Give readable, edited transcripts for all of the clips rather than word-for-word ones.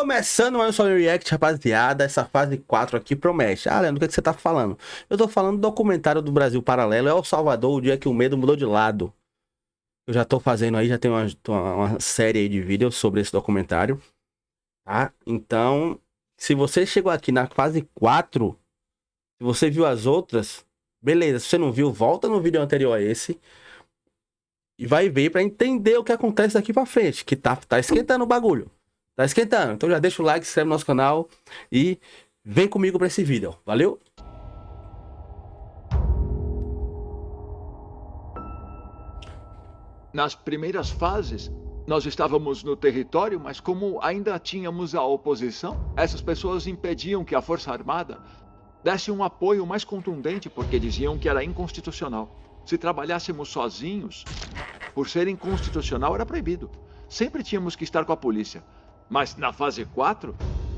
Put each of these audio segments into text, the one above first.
Começando mais um Só React, rapaziada. Essa fase 4 aqui promete. Ah, Leandro, o que, é que você tá falando? Eu tô falando do documentário do Brasil Paralelo. É o Salvador, o dia que o medo mudou de lado. Eu já tô fazendo aí, já tem uma série aí de vídeos sobre esse documentário. Tá? Então, se você chegou aqui na fase 4, se você viu as outras, beleza. Se você não viu, volta no vídeo anterior a esse. E vai ver pra entender o que acontece daqui pra frente. Que tá esquentando o bagulho. Tá esquentando. Então já deixa o like, se inscreve no nosso canal e vem comigo pra esse vídeo. Valeu? Nas primeiras fases, nós estávamos no território, mas como ainda tínhamos a oposição, essas pessoas impediam que a Força Armada desse um apoio mais contundente porque diziam que era inconstitucional. Se trabalhássemos sozinhos, por ser inconstitucional, era proibido. Sempre tínhamos que estar com a polícia. Mas na fase 4,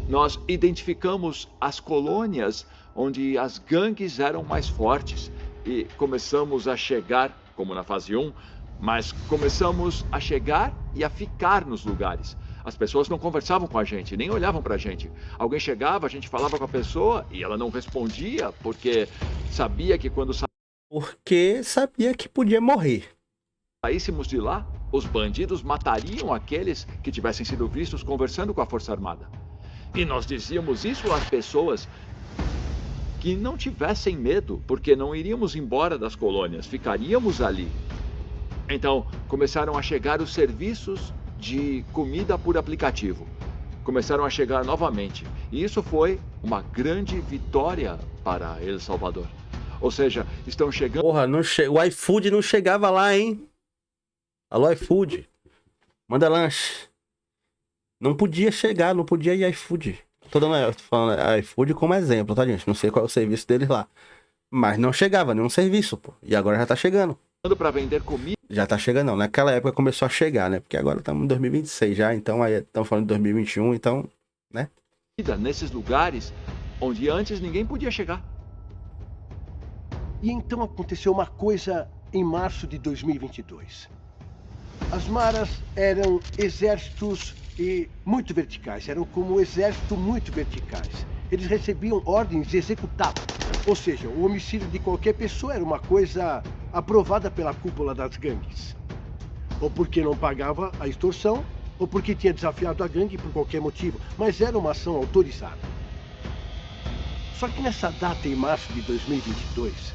nós identificamos as colônias onde as gangues eram mais fortes e começamos a chegar, como na fase 1, mas começamos a chegar e a ficar nos lugares. As pessoas não conversavam com a gente, nem olhavam pra gente. Alguém chegava, a gente falava com a pessoa e ela não respondia porque sabia que quando Porque sabia que podia morrer. saíssemos de lá, os bandidos matariam aqueles que tivessem sido vistos conversando com a Força Armada. E nós dizíamos isso às pessoas que não tivessem medo, porque não iríamos embora das colônias, ficaríamos ali. Então, começaram a chegar os serviços de comida por aplicativo. Começaram a chegar novamente. E isso foi uma grande vitória para El Salvador. Ou seja, estão chegando... Porra, o iFood não chegava lá, hein? Alô, iFood. Manda lanche. Não podia chegar, não podia ir iFood. Tô falando iFood como exemplo, tá, gente? Não sei qual é o serviço deles lá. Mas não chegava nenhum serviço, pô. E agora já tá chegando. para vender comida. Já tá chegando, não. Naquela época começou a chegar, né? Porque agora estamos em 2026 já, então aí estamos falando de 2021, então, né? Nesses lugares onde antes ninguém podia chegar. E então aconteceu uma coisa em março de 2022. As maras eram exércitos muito verticais, eram como um exército muito verticais. Eles recebiam ordens e executavam. Ou seja, o homicídio de qualquer pessoa era uma coisa aprovada pela cúpula das gangues. Ou porque não pagava a extorsão, ou porque tinha desafiado a gangue por qualquer motivo. Mas era uma ação autorizada. Só que nessa data, em março de 2022,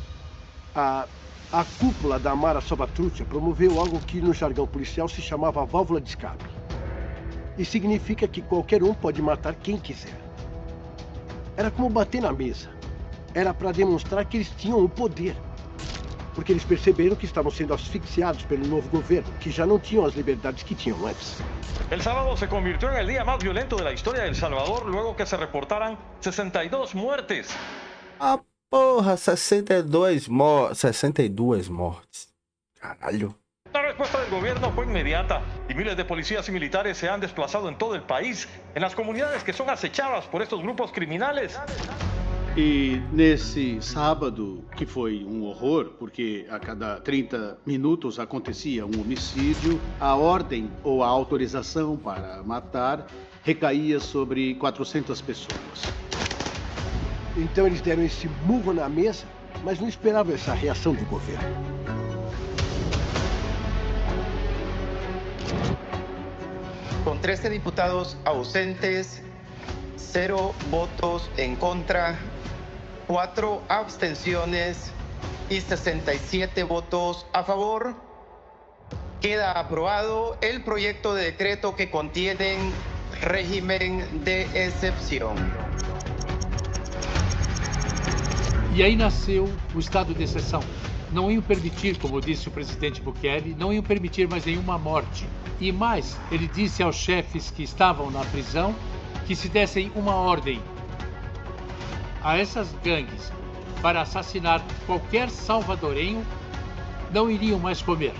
a cúpula da Mara Salvatrucha promoveu algo que no jargão policial se chamava válvula de escape. E significa que qualquer um pode matar quem quiser. Era como bater na mesa. Era para demonstrar que eles tinham o poder. Porque eles perceberam que estavam sendo asfixiados pelo novo governo, que já não tinham as liberdades que tinham antes. El sábado se convirtió en el día más violento de la historia de El Salvador luego que se reportaran 62 muertes. Ah, porra, 62 mortes. Caralho. La respuesta del gobierno fue inmediata y miles de policías y militares se han desplazado en todo el país, en las comunidades que son acechadas por estos grupos criminales. E nesse sábado, que foi um horror, porque a cada 30 minutos acontecia um homicídio, a ordem ou a autorização para matar recaía sobre 400 pessoas. Então eles deram esse murro na mesa, mas não esperavam essa reação do governo. Con 13 diputados ausentes, 0 votos en contra, 4 abstenciones y 67 votos a favor, queda aprobado el proyecto de decreto que contiene régimen de excepción. E aí nasceu o estado de exceção. Não iam permitir, como disse o presidente Bukele, não iam permitir mais nenhuma morte. E mais, ele disse aos chefes que estavam na prisão que se dessem uma ordem a essas gangues para assassinar qualquer salvadorenho, não iriam mais comer.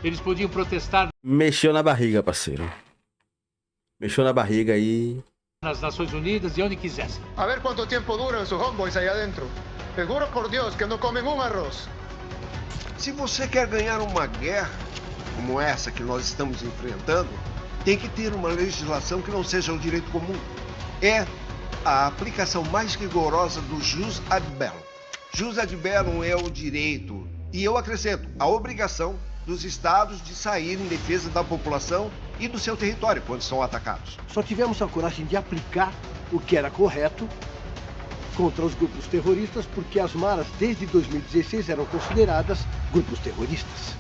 Eles podiam protestar Mexeu na barriga, parceiro. Mexeu na barriga aí. nas Nações Unidas e onde quisessem. A ver cuánto tiempo duran sus homeboys ahí adentro. Te juro por Dios que no comen un arroz. Se você quer ganhar uma guerra como essa que nós estamos enfrentando, Tem que ter uma legislação que não seja o direito comum. É a aplicação mais rigorosa do jus ad bellum. Jus ad bellum é o direito, e eu acrescento, a obrigação dos estados de sair em defesa da população e do seu território quando são atacados. Só tivemos a coragem de aplicar o que era correto contra os grupos terroristas, porque as maras desde 2016 eram consideradas grupos terroristas.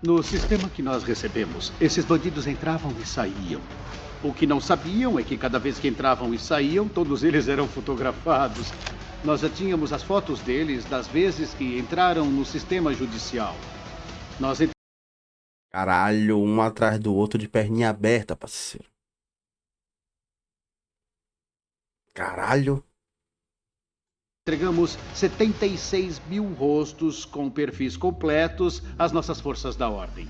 No sistema que nós recebemos, esses bandidos entravam e saíam. O que não sabiam é que cada vez que entravam e saíam, todos eles eram fotografados. Nós já tínhamos as fotos deles das vezes que entraram no sistema judicial. Caralho, um atrás do outro de perninha aberta, parceiro. Caralho. Entregamos 76 mil rostos com perfis completos às nossas forças da ordem.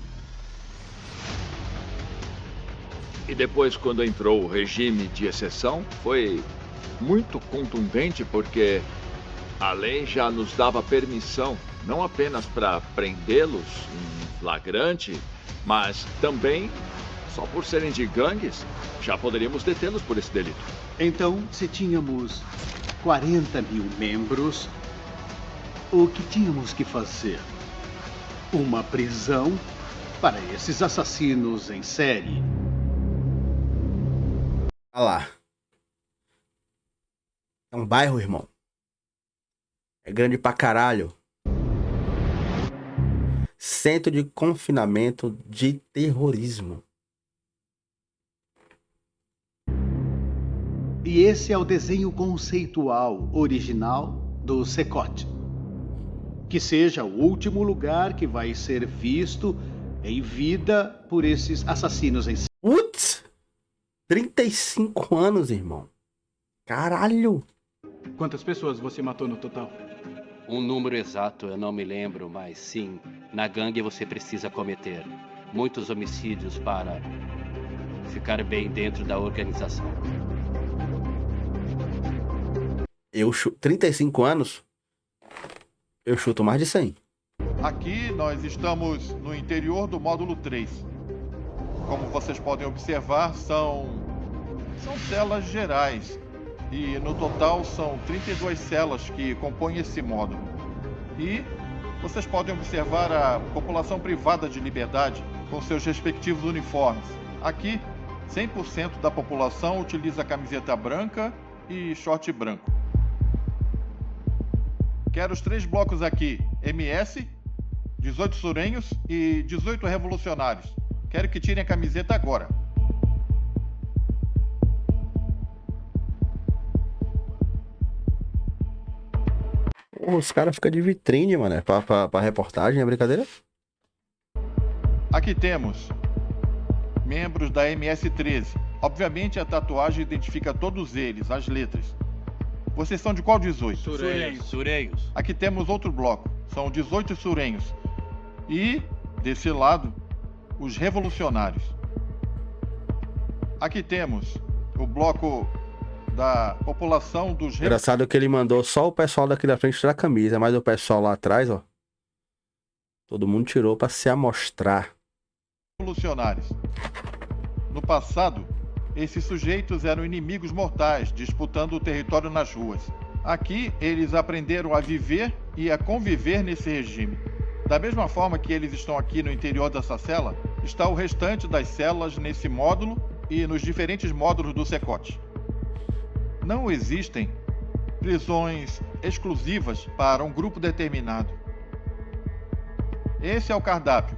E depois, quando entrou o regime de exceção, foi muito contundente, porque a lei já nos dava permissão, não apenas para prendê-los em flagrante, mas também, só por serem de gangues, já poderíamos detê-los por esse delito. Então, se tínhamos 40 mil membros, o que tínhamos que fazer? Uma prisão para esses assassinos em série. Olha lá. É um bairro, irmão. É grande pra caralho. Centro de confinamento de terrorismo. E esse é o desenho conceitual original do Secote. Que seja o último lugar que vai ser visto em vida por esses assassinos em série. Putz! 35 anos, irmão. Caralho! Quantas pessoas você matou no total? Um número exato eu não me lembro, mas sim, na gangue você precisa cometer muitos homicídios para ficar bem dentro da organização. Eu chuto 35 anos? Eu chuto mais de 100. Aqui nós estamos no interior do módulo 3. Como vocês podem observar, são celas gerais. E no total são 32 celas que compõem esse módulo. E vocês podem observar a população privada de liberdade com seus respectivos uniformes. Aqui, 100% da população utiliza camiseta branca e short branco. Quero os 3 blocos aqui, MS, 18 surenhos e 18 revolucionários. Quero que tirem a camiseta agora. Os caras ficam de vitrine, mano. Pra reportagem, é brincadeira? Aqui temos membros da MS-13. Obviamente a tatuagem identifica todos eles, as letras. Vocês são de qual 18? Surenhos. Aqui temos outro bloco. São 18 surenhos. E, desse lado, os revolucionários. Aqui temos o bloco da população dos... Engraçado que ele mandou só o pessoal daqui da frente tirar a camisa, mas o pessoal lá atrás, ó, todo mundo tirou pra se amostrar. Revolucionários. No passado, esses sujeitos eram inimigos mortais, disputando o território nas ruas. Aqui, eles aprenderam a viver e a conviver nesse regime. Da mesma forma que eles estão aqui no interior dessa cela, está o restante das celas nesse módulo e nos diferentes módulos do Secote. Não existem prisões exclusivas para um grupo determinado. Esse é o cardápio,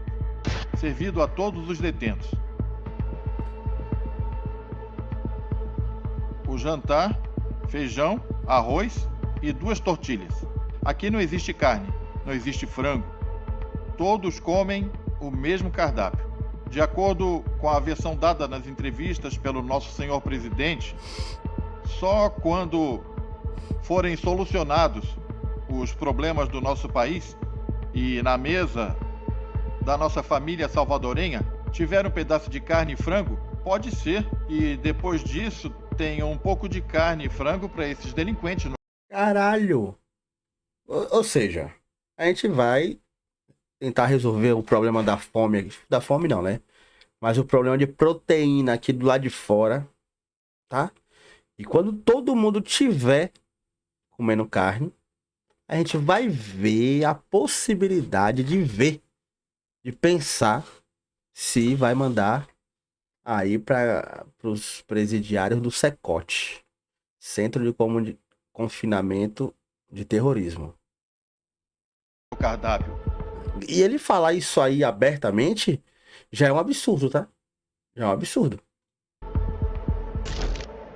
servido a todos os detentos. O jantar, feijão, arroz e 2 tortilhas. Aqui não existe carne, não existe frango. Todos comem o mesmo cardápio. De acordo com a versão dada nas entrevistas pelo nosso senhor presidente, só quando forem solucionados os problemas do nosso país e na mesa da nossa família salvadorenha tiver um pedaço de carne e frango, pode ser, e depois disso tem um pouco de carne e frango para esses delinquentes. Caralho! Ou seja, a gente vai tentar resolver o problema da fome. Da fome não, né? mas o problema de proteína aqui do lado de fora, tá? E quando todo mundo tiver comendo carne, a gente vai ver a possibilidade de pensar se vai mandar aí para os presidiários do SECOT, Centro de Confinamento de Terrorismo. O cardápio. E ele falar isso aí abertamente já é um absurdo, tá? Já é um absurdo.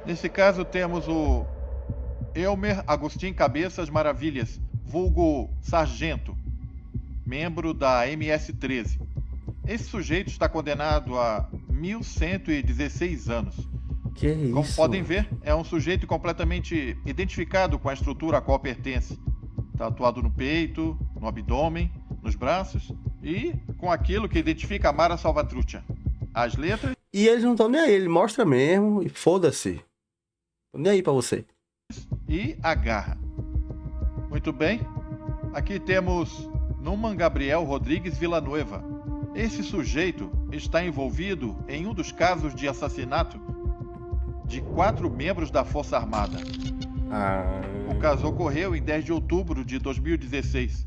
Nesse caso temos o Elmer Agostinho Cabeças Maravilhas, vulgo Sargento, membro da MS-13. Esse sujeito está condenado a 1.116 anos. Que isso? Como podem ver, é um sujeito completamente identificado com a estrutura a qual pertence. Tatuado no peito, no abdômen, nos braços e com aquilo que identifica a Mara Salvatrucha. As letras... E eles não estão nem aí, ele mostra mesmo e foda-se. Tô nem aí pra você. E a garra. Muito bem. Aqui temos Numan Gabriel Rodrigues Villanueva. Esse sujeito está envolvido em um dos casos de assassinato de 4 membros da Força Armada. O caso ocorreu em 10 de outubro de 2016.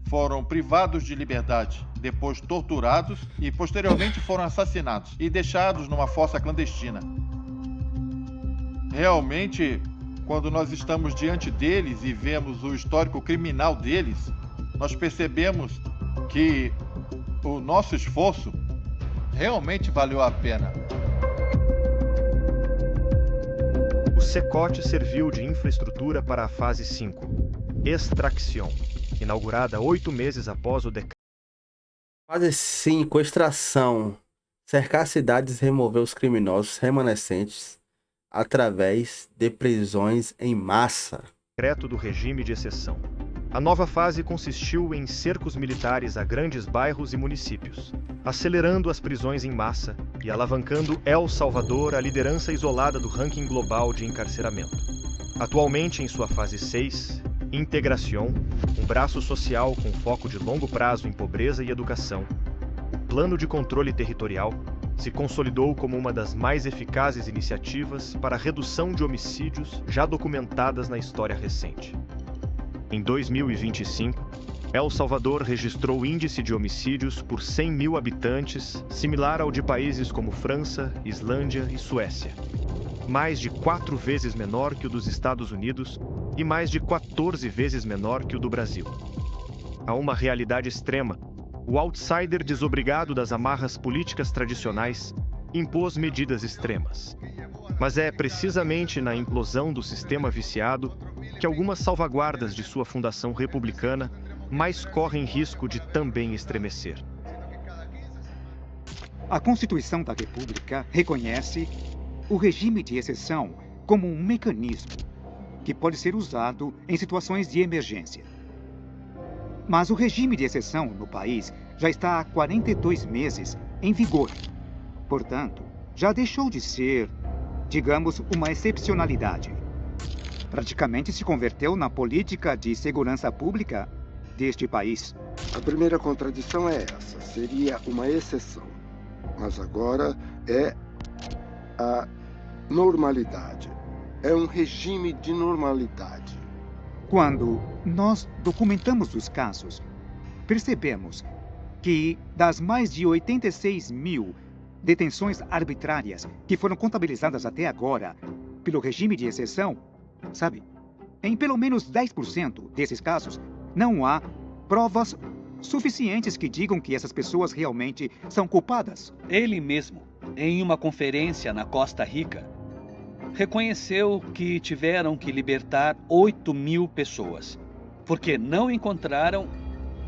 Foram privados de liberdade, depois torturados e posteriormente foram assassinados e deixados numa fossa clandestina. Realmente, quando nós estamos diante deles e vemos o histórico criminal deles, nós percebemos que o nosso esforço realmente valeu a pena. O SECOT serviu de infraestrutura para a fase 5, extração, inaugurada 8 meses após o decreto. Fase 5, extração. Cercar cidades e remover os criminosos remanescentes através de prisões em massa. Decreto do regime de exceção. A nova fase consistiu em cercos militares a grandes bairros e municípios, acelerando as prisões em massa e alavancando El Salvador à liderança isolada do ranking global de encarceramento. Atualmente, em sua fase 6, integração, um braço social com foco de longo prazo em pobreza e educação, o plano de controle territorial se consolidou como uma das mais eficazes iniciativas para a redução de homicídios já documentadas na história recente. Em 2025, El Salvador registrou índice de homicídios por 100 mil habitantes similar ao de países como França, Islândia e Suécia. Mais de 4 vezes menor que o dos Estados Unidos e mais de 14 vezes menor que o do Brasil. Há uma realidade extrema. O outsider desobrigado das amarras políticas tradicionais impôs medidas extremas. Mas é precisamente na implosão do sistema viciado que algumas salvaguardas de sua fundação republicana mais correm risco de também estremecer. A Constituição da República reconhece o regime de exceção como um mecanismo que pode ser usado em situações de emergência. Mas o regime de exceção no país já está há 42 meses em vigor. Portanto, já deixou de ser, digamos, uma excepcionalidade. Praticamente se converteu na política de segurança pública deste país. A primeira contradição é essa, seria uma exceção. Mas agora é a normalidade. É um regime de normalidade. Quando nós documentamos os casos, percebemos que das mais de 86 mil detenções arbitrárias que foram contabilizadas até agora pelo regime de exceção, sabe, em pelo menos 10% desses casos, não há provas suficientes que digam que essas pessoas realmente são culpadas. Ele mesmo, em uma conferência na Costa Rica, reconheceu que tiveram que libertar 8 mil pessoas, porque não encontraram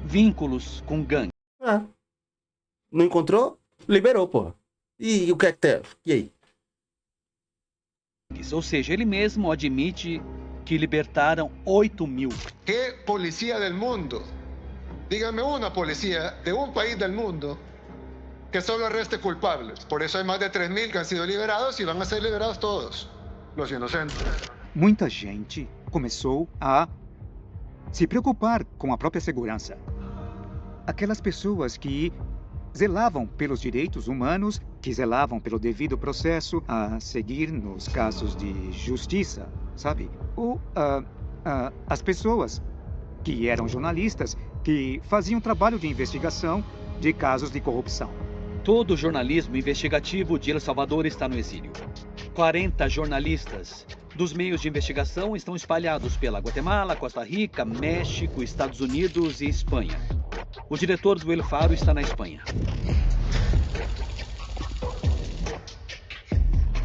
vínculos com gangue. Não encontrou? Liberou, porra. E o que é que tem? E aí? Ou seja, ele mesmo admite que libertaram 8 mil. ¿Qué policía del mundo? Dígame una policía de un país del mundo que solo arreste culpables. Por eso hay más de 3.000 que han sido liberados y van a ser liberados todos, los inocentes. Muita gente começou a se preocupar com a própria segurança. Aquelas pessoas que zelavam pelos direitos humanos, que zelavam pelo devido processo a seguir nos casos de justiça, sabe? Ou as pessoas que eram jornalistas, que faziam trabalho de investigação de casos de corrupção. Todo o jornalismo investigativo de El Salvador está no exílio. 40 jornalistas dos meios de investigação estão espalhados pela Guatemala, Costa Rica, México, Estados Unidos e Espanha. O diretor do El Faro está na Espanha.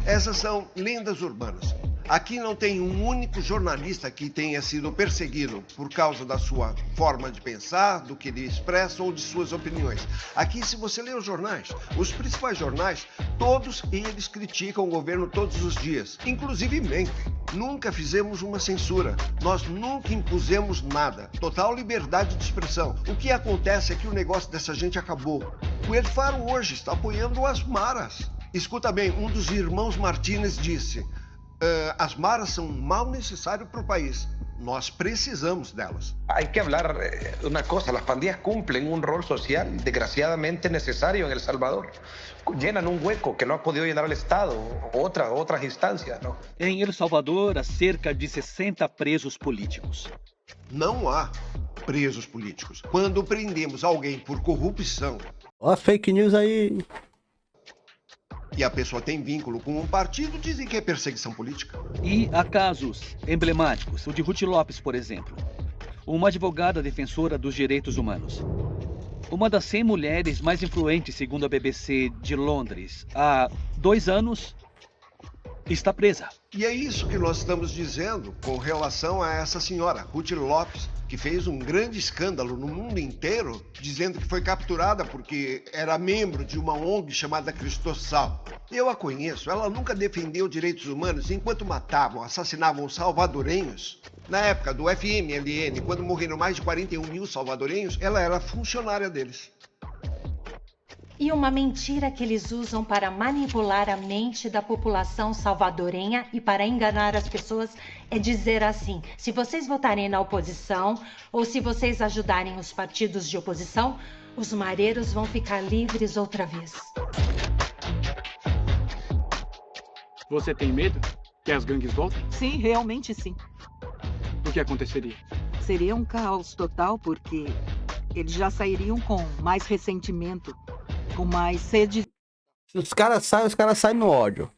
Essas são lendas urbanas. Aqui não tem um único jornalista que tenha sido perseguido por causa da sua forma de pensar, do que ele expressa ou de suas opiniões. Aqui, se você lê os jornais, os principais jornais, todos eles criticam o governo todos os dias, inclusive mentem. Nunca fizemos uma censura, nós nunca impusemos nada. Total liberdade de expressão. O que acontece é que o negócio dessa gente acabou. O El Faro hoje está apoiando as maras. Escuta bem, um dos irmãos Martínez disse: as maras são um mal necessário para o país. Nós precisamos delas. Hay que hablar una cosa, las pandillas cumplen un rol social desgraciadamente necesario en El Salvador. Llenan un hueco que no ha podido llenar el Estado, otras instancias, ¿no? Em El Salvador, há cerca de 60 presos políticos. Não há presos políticos. Quando prendemos alguém por corrupção... Ó, fake news aí. E a pessoa tem vínculo com um partido, dizem que é perseguição política. E há casos emblemáticos, o de Ruth Lopes, por exemplo. Uma advogada defensora dos direitos humanos. Uma das 100 mulheres mais influentes, segundo a BBC de Londres, há 2 anos, está presa. E é isso que nós estamos dizendo com relação a essa senhora, Ruth Lopes, que fez um grande escândalo no mundo inteiro, dizendo que foi capturada porque era membro de uma ONG chamada Cristosal. Eu a conheço, ela nunca defendeu direitos humanos enquanto matavam, assassinavam salvadorenhos. Na época do FMLN, quando morreram mais de 41 mil salvadorenhos, ela era funcionária deles. E uma mentira que eles usam para manipular a mente da população salvadorenha e para enganar as pessoas é dizer assim: se vocês votarem na oposição ou se vocês ajudarem os partidos de oposição, os mareiros vão ficar livres outra vez. Você tem medo que as gangues voltem? Sim, realmente sim. O que aconteceria? Seria um caos total, porque eles já sairiam com mais ressentimento, com mais sede. Se os caras saem no ódio.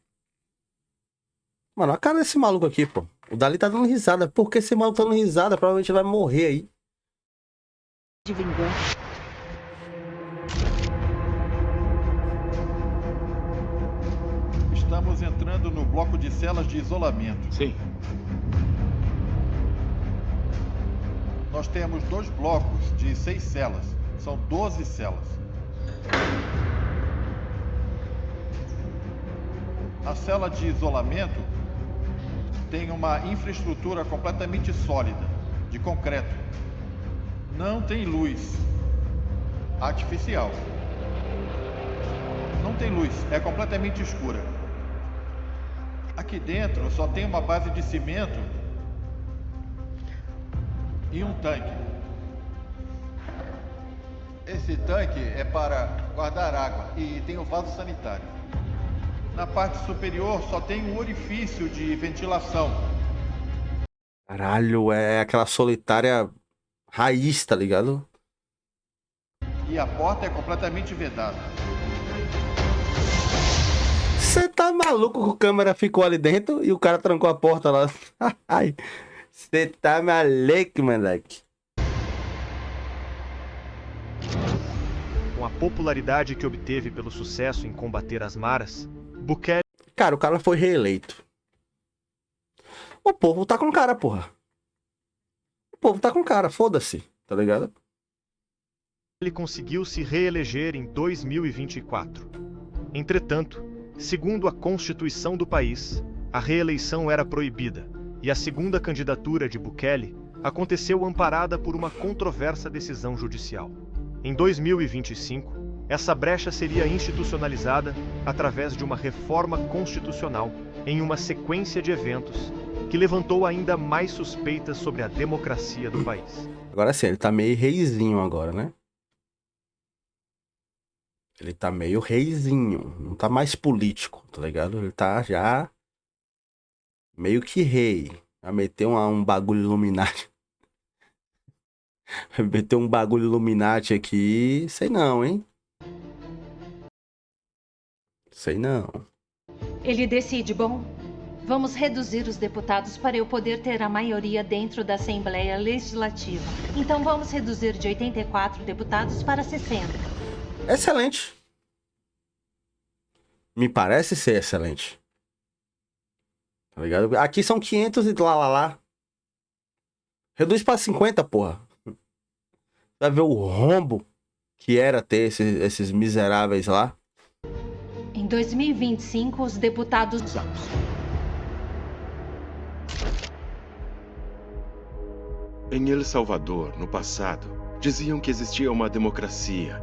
Mano, a cara desse maluco aqui, pô. O Dali tá dando risada. Por que esse maluco tá dando risada? Provavelmente ele vai morrer aí. De vingança. Estamos entrando no bloco de celas de isolamento. Sim. Nós temos 2 blocos de 6 celas. São 12 celas. A cela de isolamento tem uma infraestrutura completamente sólida, de concreto. Não tem luz artificial. Não tem luz, é completamente escura. Aqui dentro só tem uma base de cimento e um tanque. Esse tanque é para guardar água e tem o vaso sanitário. Na parte superior só tem um orifício de ventilação. Caralho, é aquela solitária raiz, tá ligado? E a porta é completamente vedada. Você tá maluco que a câmera ficou ali dentro e o cara trancou a porta lá? Ai, você tá maluco, moleque. Com a popularidade que obteve pelo sucesso em combater as maras, Bukele... Cara, o cara foi reeleito. O povo tá com cara, porra. O povo tá com cara, foda-se, tá ligado? Ele conseguiu se reeleger em 2024. Entretanto, segundo a Constituição do país, a reeleição era proibida, e a segunda candidatura de Bukele aconteceu amparada por uma controversa decisão judicial. Em 2025, essa brecha seria institucionalizada através de uma reforma constitucional em uma sequência de eventos que levantou ainda mais suspeitas sobre a democracia do país. Agora sim, ele tá meio reizinho agora, né? Ele tá meio reizinho. Não tá mais político, tá ligado? Ele tá já meio que rei. Vai meter um bagulho Illuminati. Vai meter um bagulho Illuminati aqui. Sei não, hein? Sei não. Ele decide, bom, vamos reduzir os deputados para eu poder ter a maioria dentro da Assembleia Legislativa. Então vamos reduzir de 84 deputados para 60. Excelente. Me parece ser excelente. Tá ligado? Aqui são 500 e lá. Reduz pra 50, porra. Vai ver o rombo que era ter esses miseráveis lá. Em 2025, os deputados... Em El Salvador, no passado, diziam que existia uma democracia,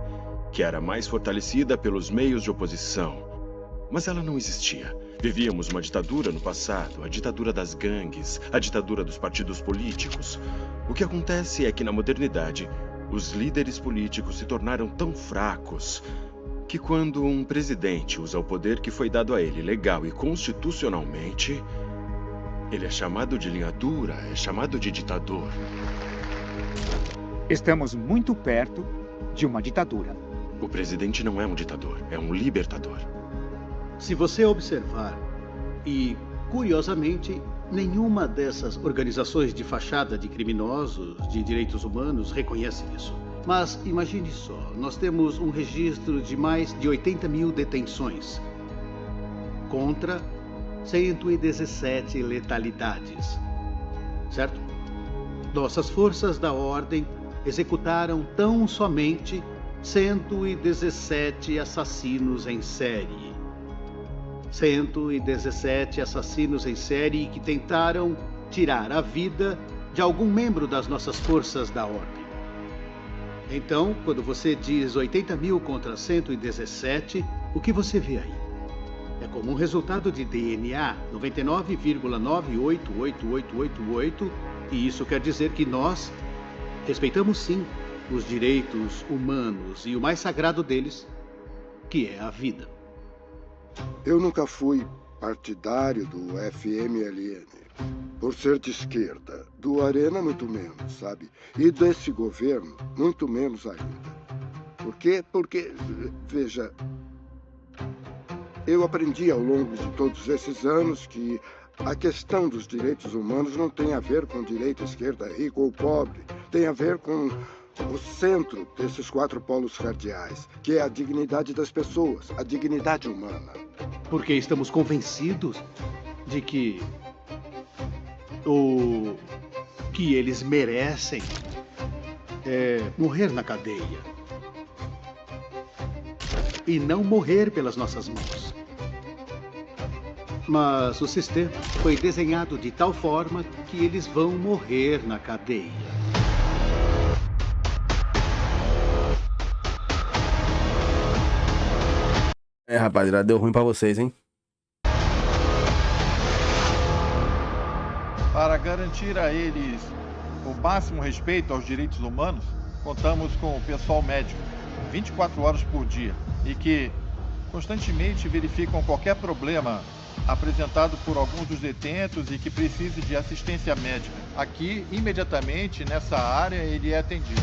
que era mais fortalecida pelos meios de oposição. Mas ela não existia. Vivíamos uma ditadura no passado, a ditadura das gangues, a ditadura dos partidos políticos. O que acontece é que na modernidade, os líderes políticos se tornaram tão fracos que quando um presidente usa o poder que foi dado a ele legal e constitucionalmente, ele é chamado de linha dura, é chamado de ditador. Estamos muito perto de uma ditadura. O presidente não é um ditador, é um libertador. Se você observar, e curiosamente, nenhuma dessas organizações de fachada de criminosos de direitos humanos reconhece isso. Mas imagine só, nós temos um registro de mais de 80 mil detenções contra 117 letalidades, certo? Nossas forças da ordem executaram tão somente 117 assassinos em série. 117 assassinos em série que tentaram tirar a vida de algum membro das nossas forças da ordem. Então, quando você diz 80 mil contra 117, o que você vê aí? É como um resultado de DNA 99,988888, e isso quer dizer que nós respeitamos sim os direitos humanos e o mais sagrado deles, que é a vida. Eu nunca fui partidário do FMLN, por ser de esquerda. Do Arena, muito menos, sabe? E desse governo, muito menos ainda. Por quê? Porque, veja, eu aprendi ao longo de todos esses anos que a questão dos direitos humanos não tem a ver com direita, esquerda, rico ou pobre. Tem a ver com o centro desses 4 polos cardeais, que é a dignidade das pessoas, a dignidade humana. Porque estamos convencidos de que o que eles merecem é morrer na cadeia. E não morrer pelas nossas mãos. Mas o sistema foi desenhado de tal forma que eles vão morrer na cadeia. É, rapaziada, deu ruim pra vocês, hein? Para garantir a eles o máximo respeito aos direitos humanos, contamos com o pessoal médico, 24 horas por dia, e que constantemente verificam qualquer problema apresentado por alguns dos detentos e que precise de assistência médica. Aqui, imediatamente, nessa área, ele é atendido.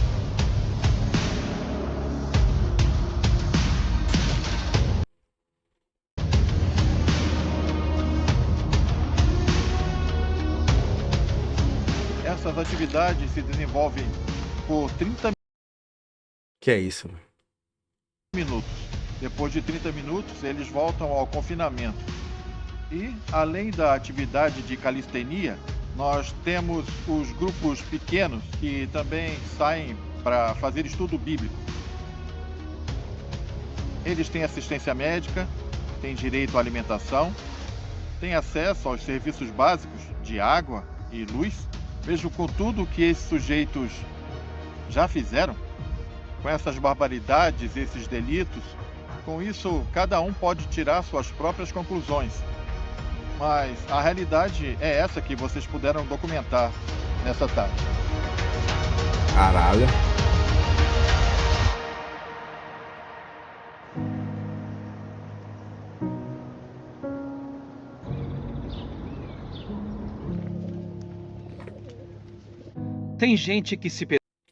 Essas atividades se desenvolvem por 30 Que é isso? minutos. Depois de 30 minutos, eles voltam ao confinamento. E, além da atividade de calistenia, nós temos os grupos pequenos que também saem para fazer estudo bíblico. Eles têm assistência médica, têm direito à alimentação, têm acesso aos serviços básicos de água e luz. Vejo com tudo que esses sujeitos já fizeram, com essas barbaridades, esses delitos, com isso cada um pode tirar suas próprias conclusões. Mas a realidade é essa que vocês puderam documentar nessa tarde. Caralho. Tem gente que se...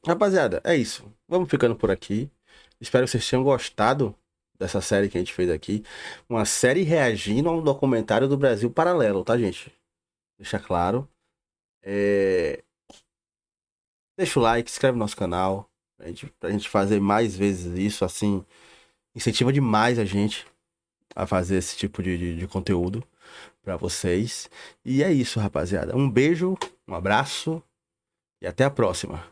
Rapaziada, é isso. Vamos ficando por aqui. Espero que vocês tenham gostado dessa série que a gente fez aqui. Uma série reagindo a um documentário do Brasil Paralelo, tá, gente? Deixa claro. Deixa o like, se inscreve no nosso canal. Pra gente fazer mais vezes isso, assim. Incentiva demais a gente a fazer esse tipo de conteúdo pra vocês. E é isso, rapaziada. Um beijo, um abraço e até a próxima.